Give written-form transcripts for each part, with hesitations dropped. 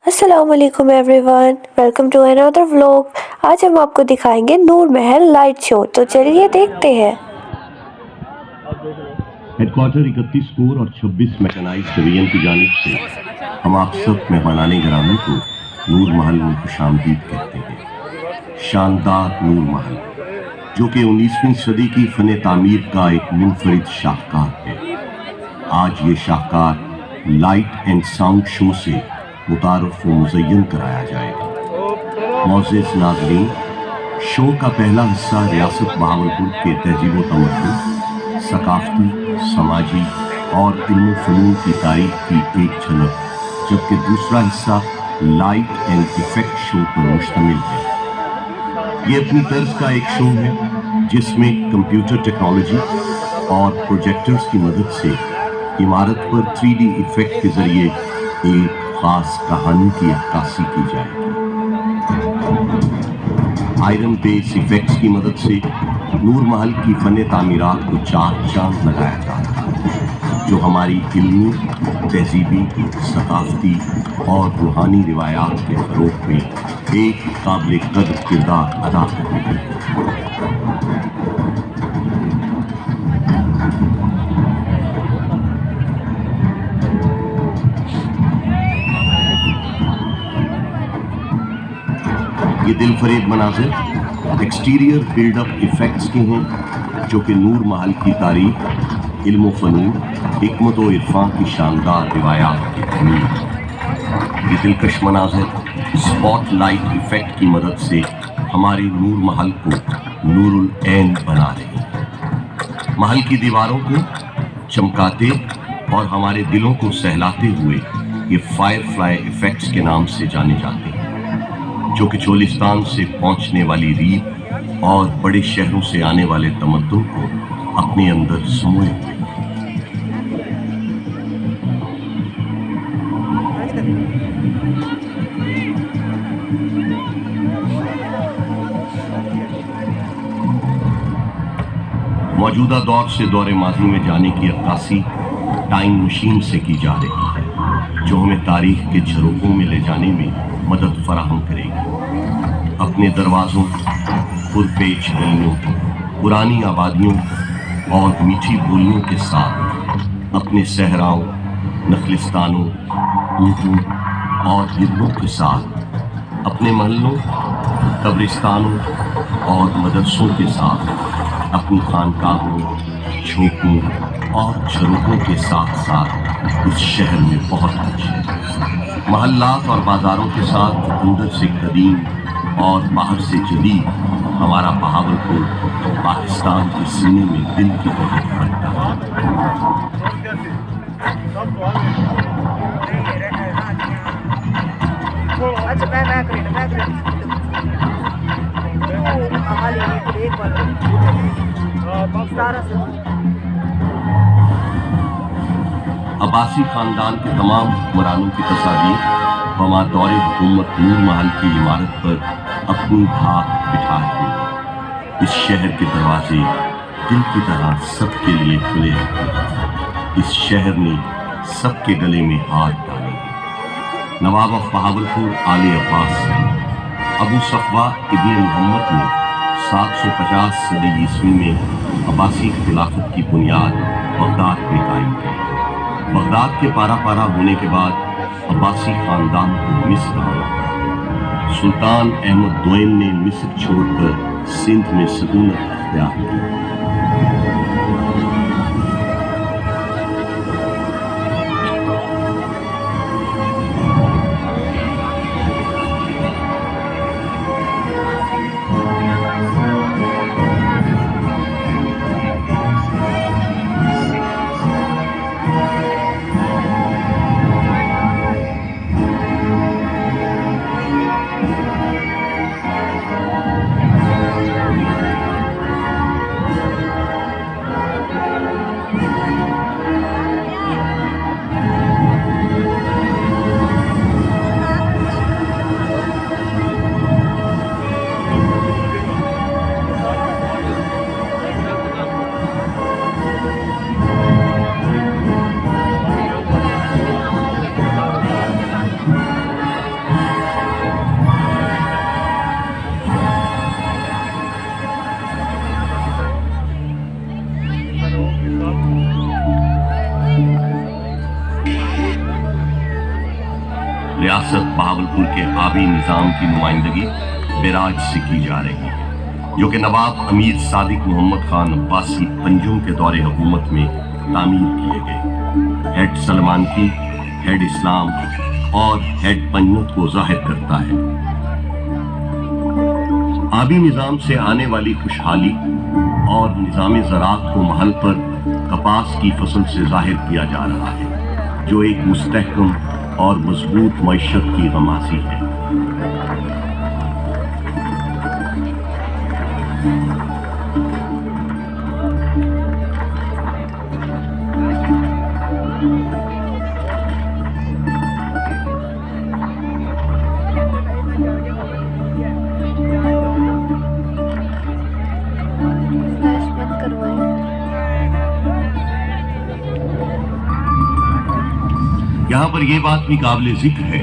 السلام علیکم everyone, welcome to another vlog۔ آج ہم آپ کو دکھائیں گے نور محل لائٹ شو، تو چلیے دیکھتے ہیں۔ ہیڈ کوارٹر 31 کور اور 26 میکنائزڈ ڈویژن کی جانب سے ہم آپ سب مہمانان گرامی کو نور محل میں خوش آمدید کہتے ہیں۔ شاندار نور محل جو کہ 19ویں صدی کی فن تعمیر کا ایک منفرد شاہکار ہے، آج یہ شاہکار لائٹ اینڈ ساؤنڈ شو سے متعارف و مزین کرایا جائے گا۔ معزز ناظرین، شو کا پہلا حصہ ریاست بہاولپور کے تہذیب و تمدن، ثقافتی، سماجی اور علم و فنون کی تاریخ کی ایک جھلک، جبکہ دوسرا حصہ لائٹ اینڈ ایفیکٹ شو پر مشتمل ہے۔ یہ اپنی طرز کا ایک شو ہے جس میں کمپیوٹر ٹیکنالوجی اور پروجیکٹرز کی مدد سے عمارت پر 3D ایفیکٹ کے ذریعے ایک خاص کہانی کی عکاسی کی جائے گی۔ آئرن بیس ایفیکٹس کی مدد سے نور محل کی فن تعمیرات کو چار چاند لگایا جاتا ہے، جو ہماری علمی، تہذیبی، ثقافتی اور روحانی روایات کے فروغ میں ایک قابل قدر کردار ادا کرتی ہے۔ یہ دل فریب مناظر ایکسٹیریئر بلڈ اپ ایفیکٹس کے ہیں جو کہ نور محل کی تاریخ، علم و فنون، حکمت و عرفان کی شاندار روایات کی تعمیر ہے۔ یہ دلکش مناظر اسپاٹ لائٹ ایفیکٹ کی مدد سے ہمارے نور محل کو نور العین بنا رہے ہیں۔ محل کی دیواروں کو چمکاتے اور ہمارے دلوں کو سہلاتے ہوئے یہ فائر فلائی ایفیکٹس کے نام سے جانے جاتے ہیں، جو کہ چولستان سے پہنچنے والی ریت اور بڑے شہروں سے آنے والے تمدن کو اپنے اندر سموئے ہوئے۔ موجودہ دور سے دور ماضی میں جانے کی عکاسی ٹائم مشین سے کی جا رہی ہے، جو ہمیں تاریخ کے جھروکوں میں لے جانے میں مدد فراہم کرے گی۔ اپنے دروازوں، پرپیچ گلیوں، پرانی آبادیوں اور میٹھی بولیوں کے ساتھ اپنے صحراؤں، نخلستانوں، اونٹوں اور گدھوں کے ساتھ اپنے محلوں، قبرستانوں اور مدرسوں کے ساتھ اپنی خانقاہوں، چھوپوں اور جھروکوں کے ساتھ ساتھ اس شہر میں بہت کچھ ہے۔ محلات اور بازاروں کے ساتھ اندر سے قدیم اور باہر سے جدید ہمارا بہاولپور پاکستان کے سینے میں دل کی طرح رکھتا ہے۔ عباسی خاندان کے تمام حکمرانوں کی تصاویر بمادور حکومت نور محل کی عمارت پر اپنی دھاک بٹھائے ہوئے۔ اس شہر کے دروازے دل کی طرح سب کے لیے کھلے رہتے ہیں۔ اس شہر نے سب کے گلے میں ہاتھ ڈالے ہیں۔ نواب آف بہاولپور آل عباس ابو صفوہ ابن محمد نے 750 صدی عیسوی میں عباسی خلافت کی بنیاد بغداد میں قائم کی۔ بغداد کے پارا پارا ہونے کے بعد عباسی خاندان کو مصر آنا پڑا۔ سلطان احمد دوئم نے مصر چھوڑ کر سندھ میں سکونت اختیار کی۔ रियासत बहावलपुर के आबी निज़ाम की नुमाइंदगी बेराज से की जा रही है, जो कि नवाब अमीर सादिक मोहम्मद खान अब्बासी पंजुम के दौरे हुकूमत में तामीर किए गए। हेड सलमान की, हेड इस्लाम और हेड पंजत को जाहिर करता है। आबी निज़ाम से आने वाली खुशहाली और निज़ाम ज़राअत को महल पर कपास की फसल से जाहिर किया जा रहा है, जो एक मुस्तहकम और मजबूत मईशत की गमासी है। यहाँ पर यह बात भी काबिल जिक्र है,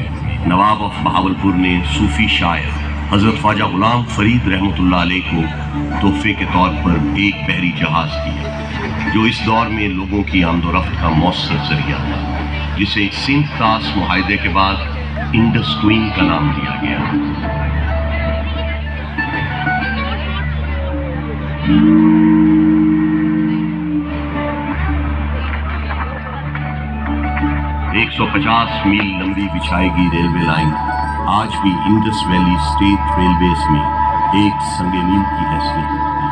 नवाब ऑफ बहावलपुर ने सूफी शायर हजरत ख्वाजा गुलाम फरीद रहमतुल्लाह अलैह को तोहफे के तौर पर एक बहरी जहाज दिया, जो इस दौर में लोगों की आमदोरफ्त का मौसर जरिया था, जिसे सिंध तास मुआहदे के बाद इंडस क्वीन का नाम दिया गया। एक 150 मील लंबी बिछाएगी रेलवे लाइन आज भी इंडस वैली स्टेट रेलवेज में एक संगे मील की हैसियत रखती है।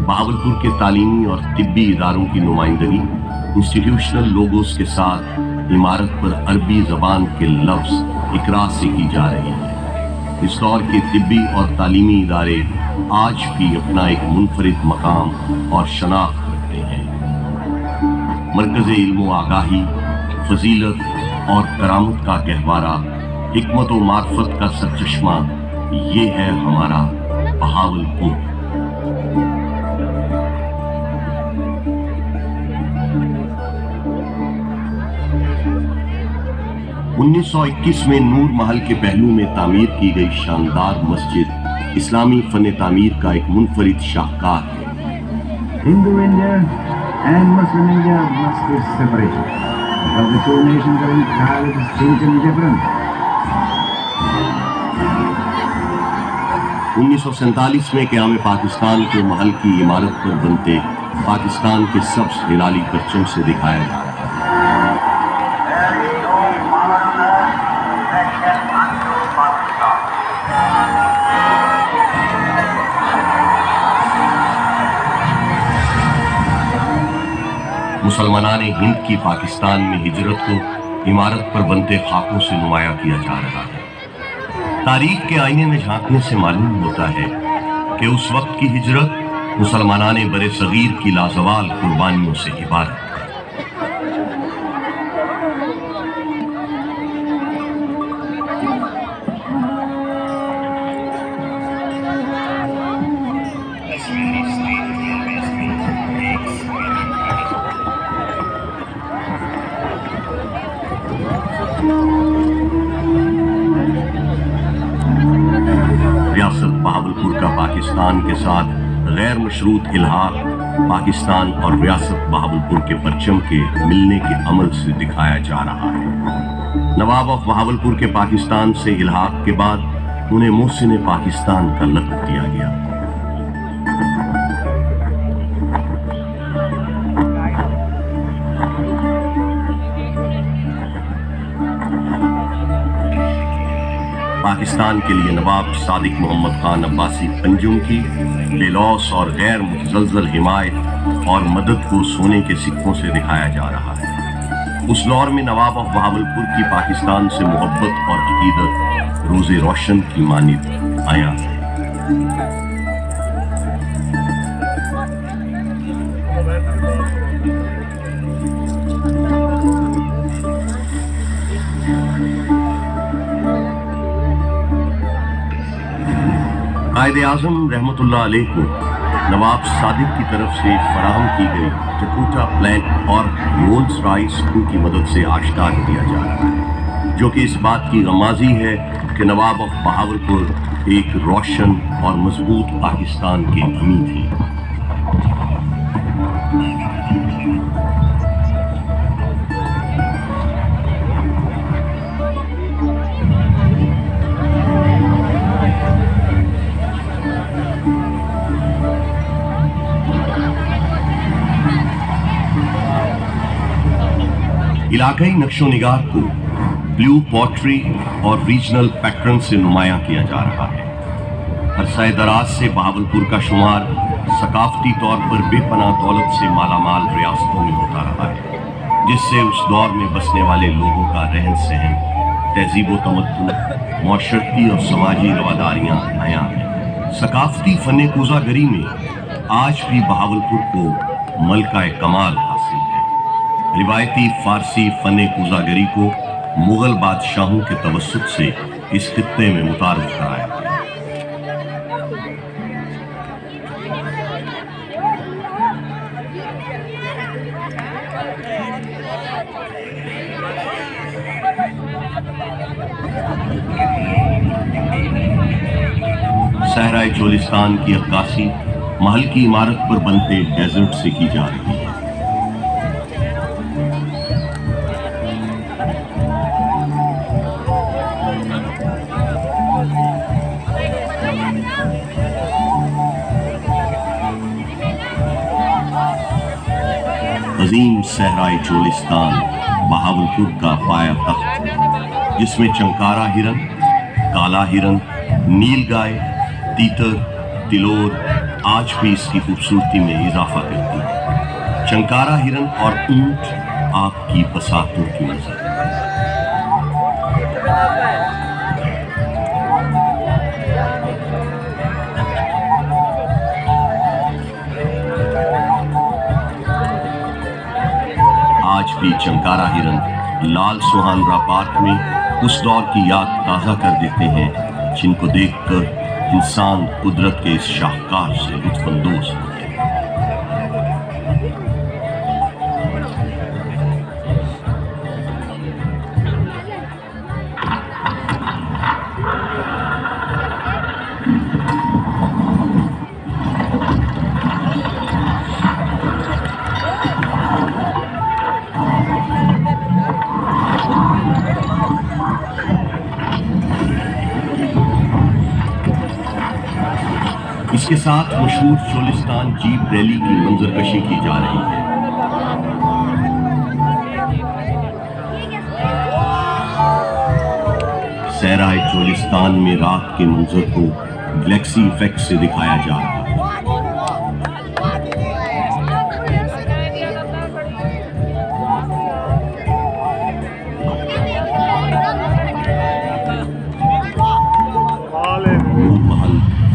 बहावलपुर के तालीमी और तिब्बी इदारों की नुमाइंदगी इंस्टीट्यूशनल लोगोस के साथ इमारत पर अरबी जबान के लफ्ज इकरा से की जा रही है। इस दौर के तिब्बी और तालीमी इदारे आज भी अपना एक मुनफरिद मकाम और शनाख्त रखते हैं। मरकज़े इल्म आगाही, फजीलत और करामत का गहवारा, हिकमत व मार्फत का सरचश्मा, ये है हमारा बहावलपुर। उन्नीस 1921 में नूर महल के पहलू में तामीर की गई शानदार मस्जिद इस्लामी फन तामीर का एक मुनफरिद शाहकार है। Hindu India and Muslim India must be separated because the two nations are entirely distinct and different. 1947 में क़याम पाकिस्तान के महल की इमारत पर बनते पाकिस्तान के सब्ज़ हिलाली परचम से दिखाया जा रहा है। मुसलमानान हिंद की पाकिस्तान में हिजरत को इमारत पर बनते खाकों से नुमाया किया जा रहा है। तारीख के आईने में झांकने से मालूम होता है कि उस वक्त की हिजरत मुसलमानान बरे सगीर की लाजवाल कुर्बानियों से इबारत है। रियासत बहावलपुर का पाकिस्तान के साथ गैर मशरूत इल्हाक पाकिस्तान और रियासत बहावलपुर के परचम के मिलने के अमल से दिखाया जा रहा है। नवाब ऑफ बहावलपुर के पाकिस्तान से इल्हाक के बाद उन्हें मोहसिन पाकिस्तान का लक़ब दिया गया। पाकिस्तान के लिए नवाब सादिक मोहम्मद खान अब्बासी पंजुम की बेलौस और गैर मुतज़लज़ल हिमायत और मदद को सोने के सिक्कों से दिखाया जा रहा है। उस दौर में नवाब ऑफ बहावलपुर की पाकिस्तान से मोहब्बत और अकीदत रोज़े रोशन की मानिद आया है। कायद-ए-आज़म रहमतुल्लाह अलैह को नवाब सादिक की तरफ से फराहम की गई टकूटा प्लान और रोल्स रॉयस की मदद से आश्का किया जा रहा है, जो कि इस बात की गमाज़ी है कि नवाब ऑफ बहावलपुर एक रोशन और मजबूत पाकिस्तान के अमीर थे। इलाकाई नक्शो निगार को ब्लू पॉटरी और रीजनल पैटर्न से नुमायां किया जा रहा है। अरसाए दराज से बहावलपुर का शुमार सकाफती तौर पर बेपनाह दौलत से मालामाल रियासतों में होता रहा है, जिससे उस दौर में बसने वाले लोगों का रहन सहन, तहजीब व तमद्दुन, मौशरती और समाजी रवादारियाँ नया हैं। सकाफती फ़न कोज़ागरी में आज भी बहावलपुर को मलका कमाल हासिल है। रिवायती फ़ारसी फ़न कोज़ागरी को मुग़ल बादशाहों के तवस्सुत से इस खित्ते में मुतारफ़ कराया गया। सहराए चोलिस्तान की अक्कासी महल की इमारत पर बनते डेजर्ट से की जा रही है। अजीम सहराए चोलिस्तान बहावलपुर का पाया तख्त, जिसमें चंकारा हिरन, काला हिरन, नीलगाय, तीतर, तिलोर आज भी इसकी खूबसूरती में इजाफा करती है। चंकारा हिरन और ऊंट आपकी बसातों की नजर। आज भी चंकारा हिरन लाल सुहानरा पार्क में उस दौर की याद ताज़ा कर देते हैं, जिनको देखकर इंसान कुदरत के इस शाहकार से लुत्फ़अंदोज़ होते हैं। इसके साथ मशहूर चोलिस्तान जीप रैली की मंजरकशी की जा रही है। सहराए चोलिस्तान में रात के मंजर को गैलेक्सी इफेक्ट से दिखाया जा रहा है।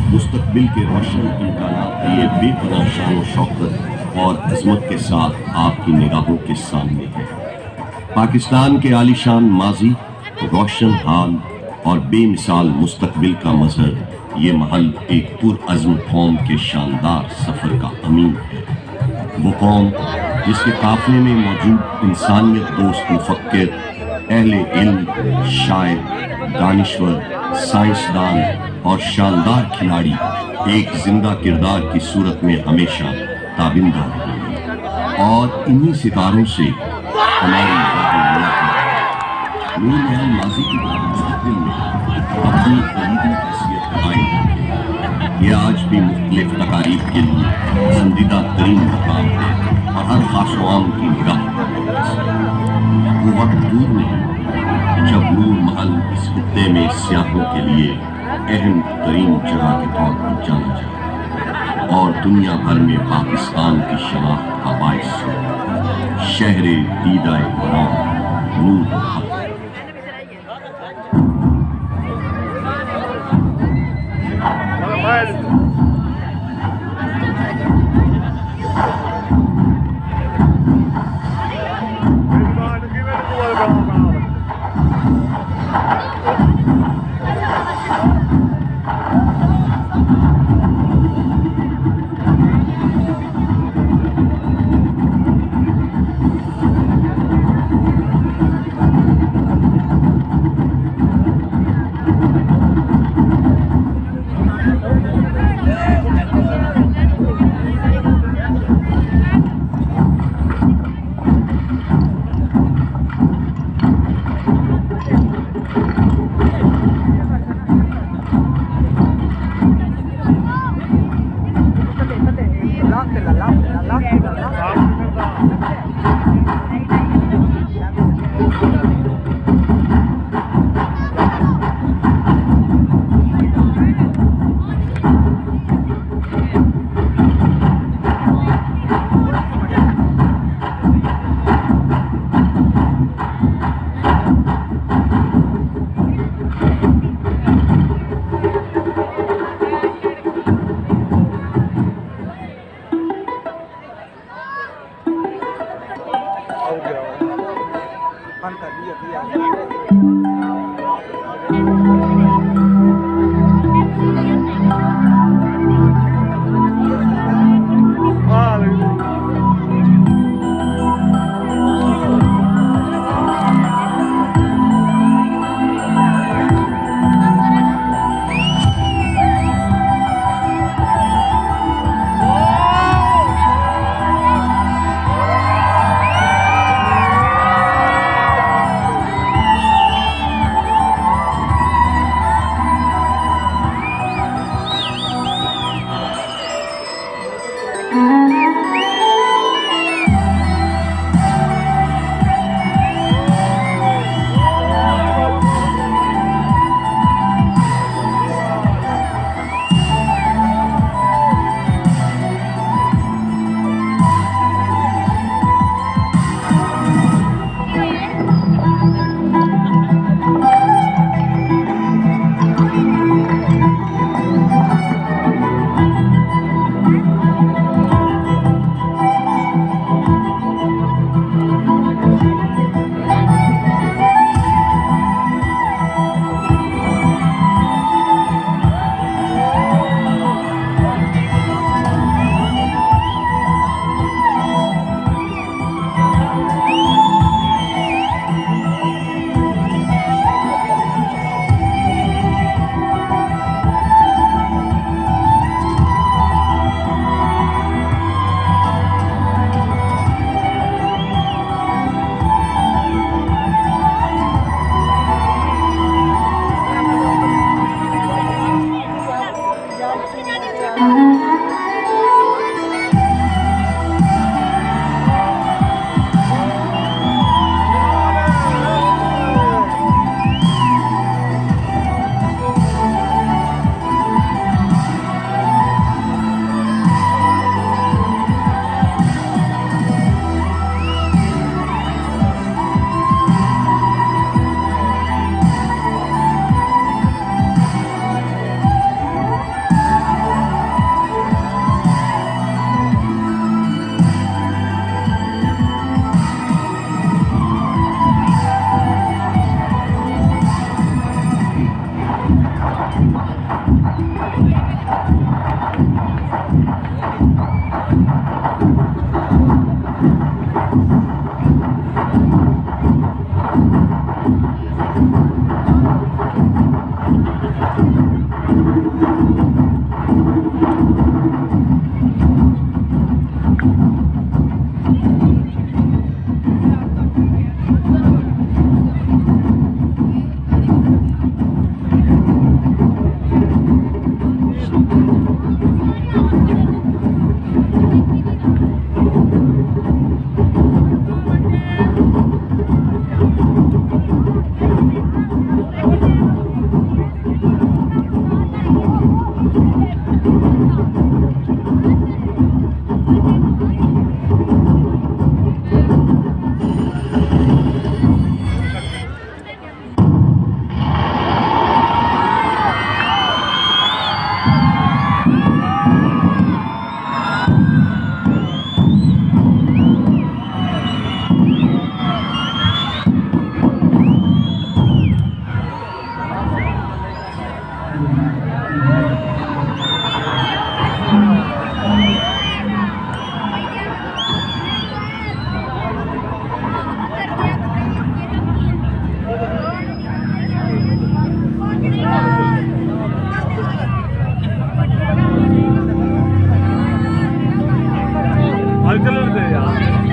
मुस्तकबिल के रोशन इम्कानात लिए बेपनाह शान शौकत और अजमत के साथ आपकी निगाहों के सामने है। पाकिस्तान के आलीशान माजी, रोशन हाल और बेमिसाल मुस्तकबिल का मजहर ये महल एक पुरअज़्म कौम के शानदार सफ़र का अमीन है। वो कौम जिसके काफ़िले में मौजूद इंसानियत दोस्त मुफक्किर, अहले इल्म, शायर, दानिश्वर, साइंसदान और शानदार खिलाड़ी एक जिंदा किरदार की सूरत में हमेशा ताबिंदा रहेंगे। और इन्हीं सितारों से हमारी नूर महल माजी की मुस्तक़बिल में अपनी कलीदी हैसियत कायम है। ये आज भी मुख्तलिफ तकारीब के लिए पसंदीदा तरीन मकाम है और हर खास आम की निगाह वो वक्त दूर नहीं जब नूर महल इस खित्ते में सियाहों के लिए अहम तरीन जगह के तौर पर जाना जाए और दुनिया भर में पाकिस्तान की शनाख्त का बाइस हो। शहरे दीदाए बराम नूर महल। Arkaları da ya.